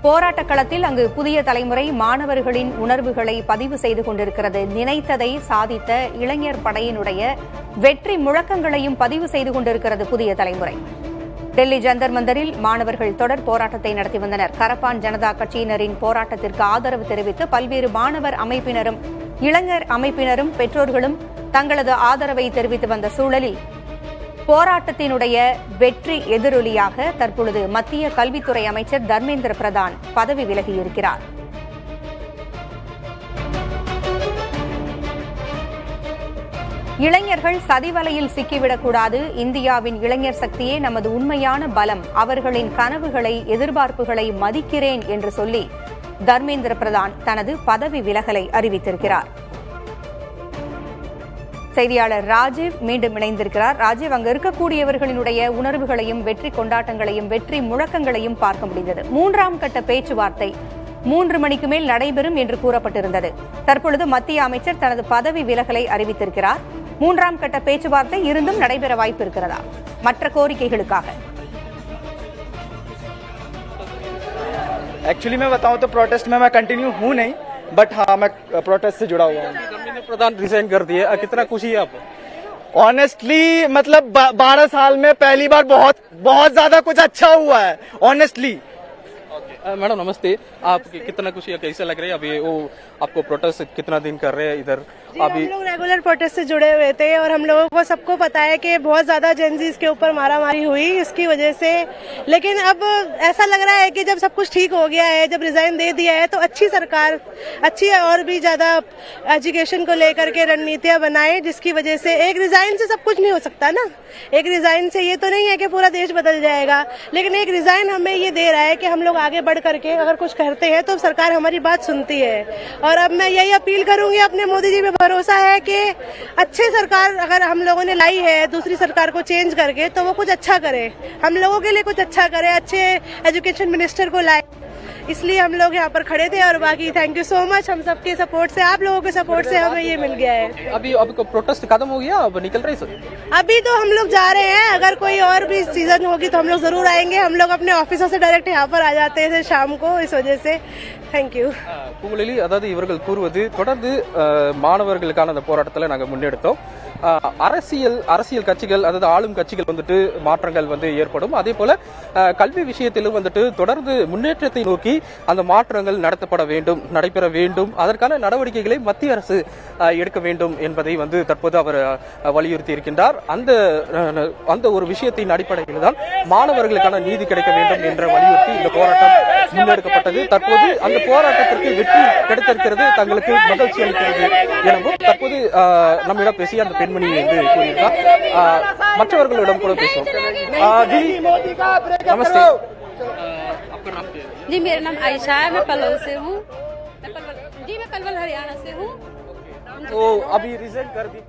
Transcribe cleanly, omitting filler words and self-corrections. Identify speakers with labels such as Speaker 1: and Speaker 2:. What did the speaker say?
Speaker 1: போராட்ட களத்தில் அங்கு புதிய தலைமுறை மாணவர்களின் உணர்வுகளை பதிவு செய்து கொண்டிருக்கிறது. நினைத்ததை சாதித்த இளைஞர் படையினுடைய வெற்றி முழக்கங்களையும் பதிவு செய்து கொண்டிருக்கிறது புதிய தலைமுறை. டெல்லி ஜந்தர் மந்தரில் மாணவர்கள் தொடர் போராட்டத்தை நடத்தி வந்தனர். கரப்பான் ஜனதா கட்சியினரின் போராட்டத்திற்கு ஆதரவு தெரிவித்து பல்வேறு மாணவர் அமைப்பினரும் இளைஞர் அமைப்பினரும் பெற்றோர்களும் தங்களது ஆதரவை தெரிவித்து வந்த சூழலில் போராட்டத்தினுடைய வெற்றி எதிரொலியாக தற்பொழுது மத்திய கல்வித்துறை அமைச்சர் தர்மேந்திர பிரதான் பதவி விலகியிருக்கிறார். இளைஞர்கள் சதிவலையில் சிக்கிவிடக்கூடாது. இந்தியாவின் இளைஞர் சக்தியே நமது உண்மையான பலம். அவர்களின் கனவுகளை எதிர்பார்ப்புகளை மதிக்கிறேன் என்று சொல்லி தர்மேந்திர பிரதான் தனது பதவி விலகலை அறிவித்திருக்கிறார். செய்தியாளர் ராஜீவ் மீண்டும் இணைந்திருக்கிறார். ராஜீவ், அங்கு இருக்கக்கூடியவர்களினுடைய உணர்வுகளையும் வெற்றி கொண்டாட்டங்களையும் வெற்றி முழக்கங்களையும் பார்க்க முடிந்தது. 3ஆம் கட்ட பேச்சுவார்த்தை 3 மணிக்கு மேல் நடைபெறும் என்று கூறப்பட்டிருந்தது. தற்பொழுது மத்திய அமைச்சர் தனது பதவி விலகலை அறிவித்திருக்கிறார். 3ஆம் கட்ட பேச்சுவார்த்தை இருந்தும் நடைபெற வாய்ப்பு இருக்கிறதா மற்ற கோரிக்கைகளுக்காக?
Speaker 2: एक्चुअली मैं बताऊं तो प्रोटेस्ट में मैं कंटिन्यू हूं नहीं, बट हाँ मैं प्रोटेस्ट से जुड़ा हुआ हूँ।
Speaker 3: धर्मेंद्र प्रधान रिजाइन कर दिए, कितना खुशी है आपको?
Speaker 2: ऑनेस्टली मतलब 12 साल में पहली बार बहुत ज्यादा कुछ अच्छा हुआ है ऑनेस्टली।
Speaker 3: मैडम नमस्ते, आप कितना खुशी है, कैसे लग रही है अभी? वो आपको प्रोटेस्ट कितना दिन कर रहे हैं इधर?
Speaker 4: अभी हम लोग रेगुलर प्रोटेस्ट से जुड़े हुए थे और हम लोगों को सबको पता है कि बहुत ज्यादा जेंजीज के ऊपर मारामारी हुई इसकी वजह से, लेकिन अब ऐसा लग रहा है कि जब सब कुछ ठीक हो गया है, जब रिजाइन दे दिया है तो अच्छी सरकार अच्छी और भी ज्यादा एजुकेशन को लेकर के रणनीतियां बनाए, जिसकी वजह से एक रिजाइन से सब कुछ नहीं हो सकता ना। एक रिजाइन से ये तो नहीं है कि पूरा देश बदल जाएगा, लेकिन एक रिजाइन हमें ये दे रहा है कि हम लोग आगे बढ़ करके अगर कुछ करते हैं तो सरकार हमारी बात सुनती है। और अब मैं यही अपील करूंगी, अपने मोदी जी में भरोसा है कि अच्छे सरकार अगर हम लोगों ने लाई है दूसरी सरकार को चेंज करके तो वो कुछ अच्छा करे, हम लोगों के लिए कुछ अच्छा करे, अच्छे एजुकेशन मिनिस्टर को लाए। इसलिए हम लोग यहाँ पर खड़े थे और बाकी थैंक यू सो मच, हम सबके सपोर्ट से, आप लोगों के सपोर्ट से हमें ये मिल गया है।
Speaker 3: अभी प्रोटेस्ट खत्म हो गया, अब निकल रहे सर?
Speaker 4: अभी तो हम लोग जा रहे हैं, अगर कोई और भी सीजन होगी तो हम लोग जरूर आएंगे। हम लोग अपने ऑफिसों से डायरेक्ट यहाँ पर आ जाते हैं शाम को, इस वजह से थैंक यू।
Speaker 3: பூங்குழலி, அதாவது இவர்கள் கூறுவது தொடர்ந்து மாணவர்களுக்கான அந்த போராட்டத்தில் நாங்கள் முன்னெடுத்தோம். அரசியல் கட்சிகள், அதாவது ஆளும் கட்சிகள் வந்துட்டு மாற்றங்கள் வந்து ஏற்படும். அதே போல கல்வி விஷயத்திலும் வந்துட்டு தொடர்ந்து முன்னேற்றத்தை நோக்கி அந்த மாற்றங்கள் நடைபெற வேண்டும். அதற்கான நடவடிக்கைகளை மத்திய அரசு எடுக்க வேண்டும் என்பதை வந்து தற்போது அவர் வலியுறுத்தி இருக்கின்றார். அந்த ஒரு விஷயத்தின் அடிப்படையில் தான் மாணவர்களுக்கான நீதி கிடைக்க வேண்டும் என்ற வலியுறுத்தி இந்த போராட்டம் முன்னெடுக்கப்பட்டது. தற்போது அந்த போராட்டத்திற்கு வெற்றி கிடைத்திருக்கிறது, தங்களுக்கு மகிழ்ச்சி அளிக்கிறது எனவும் தற்போது நம்மிடம் பேசிய அந்த பெண்மணி என்று கூறியிருக்கார். மற்றவர்களிடம் கூட பேசுவோம். नमस्ते, आपका नाम क्या है?
Speaker 5: जी मेरा नाम आयशा है, मैं पलवल से हूँ। जी मैं पलवल हरियाणा से हूँ।
Speaker 3: तो अभी रिजाइन कर दी?